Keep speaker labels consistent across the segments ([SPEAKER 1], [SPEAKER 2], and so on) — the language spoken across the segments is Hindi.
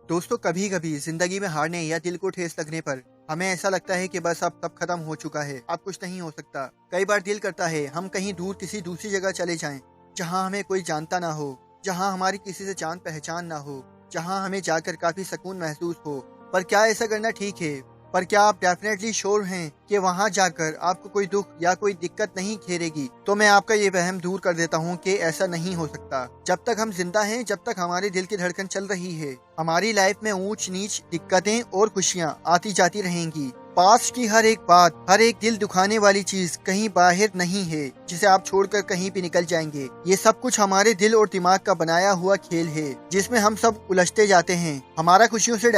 [SPEAKER 1] दोस्तों, कभी कभी जिंदगी में हारने या दिल को ठेस लगने पर हमें ऐसा लगता है कि बस अब सब खत्म हो चुका है, अब कुछ नहीं हो सकता। कई बार दिल करता है हम कहीं दूर किसी दूसरी जगह चले जाएं, जहां हमें कोई जानता ना हो, जहां हमारी किसी से जान पहचान ना हो, जहां हमें जाकर काफी सुकून महसूस हो। पर क्या ऐसा करना ठीक है? पर क्या आप डेफिनेटली श्योर हैं कि वहां जाकर आपको कोई दुख या कोई दिक्कत नहीं घेरेगी? तो मैं आपका ये वहम दूर कर देता हूँ कि ऐसा नहीं हो सकता। जब तक हम जिंदा हैं, जब तक हमारे दिल की धड़कन चल रही है, हमारी लाइफ में ऊंच नीच, दिक्कतें और खुशियाँ आती जाती रहेंगी। पास्ट की हर एक बात, हर एक दिल दुखाने वाली चीज कहीं बाहर नहीं है जिसे आप छोड़कर कहीं भी निकल जाएंगे। ये सब कुछ हमारे दिल और दिमाग का बनाया हुआ खेल है, जिसमें हम सब उलझते जाते हैं। हमारा खुशियों से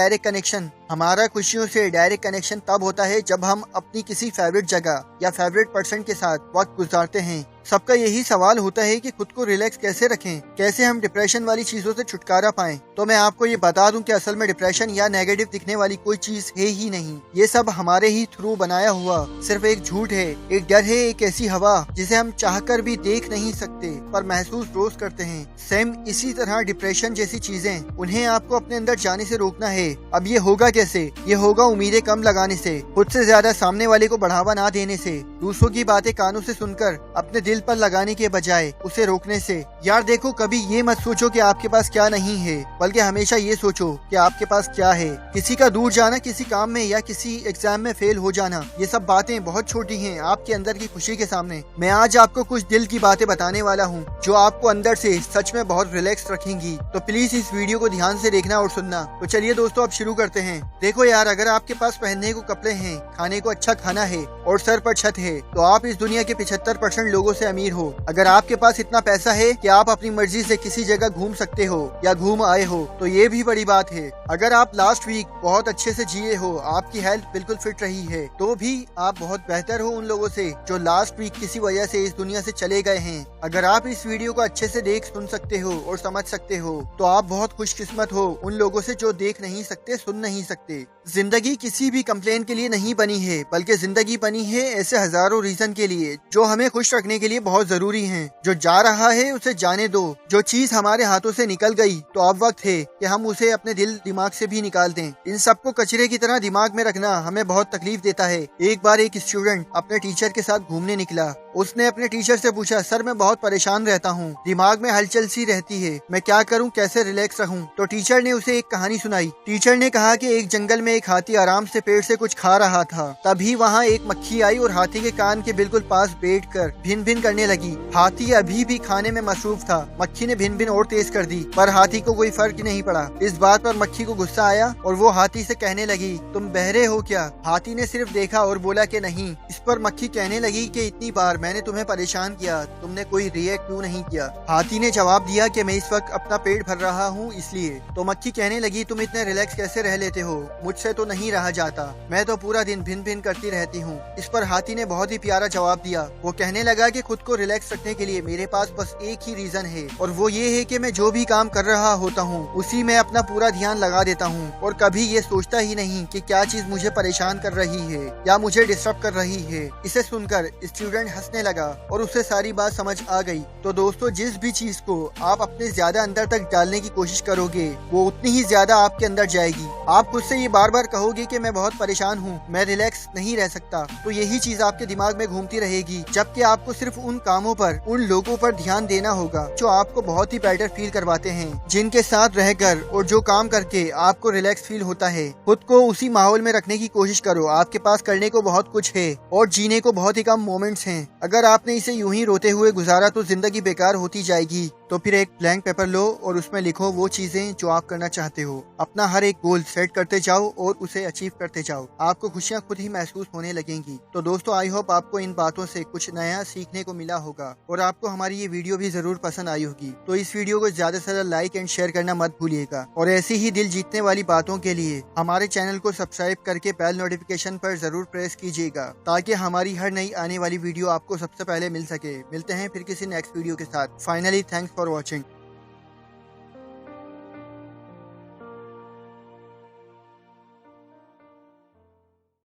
[SPEAKER 1] डायरेक्ट कनेक्शन तब होता है जब हम अपनी किसी फेवरेट जगह या फेवरेट पर्सन के साथ वक्त गुजारते हैं। सबका यही सवाल होता है कि खुद को रिलैक्स कैसे रखें, कैसे हम डिप्रेशन वाली चीजों से छुटकारा पाएं। तो मैं आपको ये बता दूं कि असल में डिप्रेशन या नेगेटिव दिखने वाली कोई चीज है ही नहीं। ये सब हमारे ही थ्रू बनाया हुआ सिर्फ एक झूठ है, एक डर है, एक ऐसी हवा जिसे हम चाहकर भी देख नहीं सकते पर महसूस रोज करते हैं। सेम इसी तरह डिप्रेशन जैसी चीजें, उन्हें आपको अपने अंदर जाने से रोकना है। अब ये होगा कैसे? ये होगा उम्मीदें कम लगाने से, खुद से ज्यादा सामने वाले को बढ़ावा ना देने से, दूसरों की बातें कानों से सुनकर अपने दिल पर लगाने के बजाय उसे रोकने से। यार देखो, कभी ये मत सोचो कि आपके पास क्या नहीं है, बल्कि हमेशा ये सोचो कि आपके पास क्या है। किसी का दूर जाना, किसी काम में या किसी एग्जाम में फेल हो जाना, ये सब बातें बहुत छोटी हैं आपके अंदर की खुशी के सामने। मैं आज आपको कुछ दिल की बातें बताने वाला हूँ जो आपको अंदर से सच में बहुत रिलैक्स रखेंगी। तो प्लीज इस वीडियो को ध्यान से देखना और सुनना। तो चलिए दोस्तों, अब शुरू करते हैं। देखो यार, अगर आपके पास पहनने को कपड़े हैं, खाने को अच्छा खाना है और सर पर छत है, तो आप इस दुनिया के 75% लोगों से अमीर हो। अगर आपके पास इतना पैसा है कि आप अपनी मर्जी से किसी जगह घूम सकते हो या घूम आए हो, तो ये भी बड़ी बात है। अगर आप लास्ट वीक बहुत अच्छे से जिए हो, आपकी हेल्थ बिल्कुल फिट रही है, तो भी आप बहुत बेहतर हो उन लोगों से जो लास्ट वीक किसी वजह से इस दुनिया से चले गए हैं। अगर आप इस वीडियो को अच्छे से देख सुन सकते हो और समझ सकते हो, तो आप बहुत खुशकिस्मत हो उन लोगों से जो देख नहीं सकते, सुन नहीं सकते। जिंदगी किसी भी कंप्लेन के लिए नहीं बनी है, बल्कि जिंदगी बनी है ऐसे हजारों रीजन के लिए जो हमें खुश रखने के लिए बहुत जरूरी हैं। जो जा रहा है उसे जाने दो। जो चीज हमारे हाथों से निकल गई, तो अब वक्त है कि हम उसे अपने दिल दिमाग से भी निकाल दें। इन सबको कचरे की तरह दिमाग में रखना हमें बहुत तकलीफ देता है। एक बार एक स्टूडेंट अपने टीचर के साथ घूमने निकला। उसने अपने टीचर से पूछा, सर मैं बहुत परेशान रहता हूँ, दिमाग में हलचल सी रहती है, मैं क्या करूँ, कैसे रिलैक्स रहूँ? तो टीचर ने उसे एक कहानी सुनाई। टीचर ने कहा कि एक जंगल में एक हाथी आराम से पेड़ से कुछ खा रहा था। तभी वहाँ एक मक्खी आई और हाथी के कान के बिल्कुल पास बैठकर भिन भिन करने लगी। हाथी अभी भी खाने में मसरूफ था। मक्खी ने भिन भिन और तेज कर दी, पर हाथी को कोई फर्क नहीं पड़ा। इस बात पर मक्खी को गुस्सा आया और वो हाथी से कहने लगी, तुम बहरे हो क्या? हाथी ने सिर्फ देखा और बोला कि नहीं। इस पर मक्खी कहने लगी कि इतनी बार मैंने तुम्हें परेशान किया, तुमने कोई रिएक्ट क्यों नहीं किया? हाथी ने जवाब दिया कि मैं इस वक्त अपना पेट भर रहा हूँ इसलिए। तो मक्खी कहने लगी, तुम इतने रिलैक्स कैसे रह लेते हो? मुझसे तो नहीं रहा जाता, मैं तो पूरा दिन भिन भिन करती रहती हूँ। इस पर हाथी ने बहुत ही प्यारा जवाब दिया। वो कहने लगा कि खुद को रिलैक्स रखने के लिए मेरे पास बस एक ही रीजन है, और वो ये है कि मैं जो भी काम कर रहा होता हूँ उसी में अपना पूरा ध्यान लगा देता हूँ, और कभी ये सोचता ही नहीं कि क्या चीज मुझे परेशान कर रही है या मुझे डिस्टर्ब कर रही है। इसे सुनकर स्टूडेंट हंसने लगा और उसे सारी बात समझ आ गई। तो दोस्तों, जिस भी चीज को आप अपने ज्यादा अंदर तक डालने की कोशिश करोगे, वो उतनी ही ज्यादा आपके अंदर जाएगी। आप खुद से ये बार बार कहोगे कि मैं बहुत परेशान हूँ, मैं रिलैक्स नहीं रह सकता, तो यही चीज आपके दिमाग में घूमती रहेगी। जबकि आपको सिर्फ उन कामों पर, उन लोगों पर ध्यान देना होगा जो आपको बहुत ही बेटर फील करवाते हैं, जिनके साथ रहकर और जो काम करके आपको रिलैक्स फील होता है। खुद को उसी माहौल में रखने की कोशिश करो। आपके पास करने को बहुत कुछ है और जीने को बहुत ही कम मोमेंट्स हैं। अगर आपने इसे यूं ही रोते हुए गुजारा तो जिंदगी बेकार होती जाएगी। तो फिर एक ब्लैंक पेपर लो और उसमें लिखो वो चीजें जो आप करना चाहते हो। अपना हर एक गोल सेट करते जाओ और उसे अचीव करते जाओ। आपको खुशियां खुद ही महसूस होने लगेंगी। तो दोस्तों, आई होप आपको इन बातों से कुछ नया सीखने को मिला होगा और आपको हमारी ये वीडियो भी जरूर पसंद आई होगी। तो इस वीडियो को ज्यादा से ज्यादा लाइक एंड शेयर करना मत भूलिएगा, और ऐसी ही दिल जीतने वाली बातों के लिए हमारे चैनल को सब्सक्राइब करके बेल नोटिफिकेशन पर जरूर प्रेस कीजिएगा, ताकि हमारी हर नई आने वाली वीडियो आपको सबसे पहले मिल सके। मिलते हैं फिर किसी नेक्स्ट वीडियो के साथ। Finally, thanks for watching.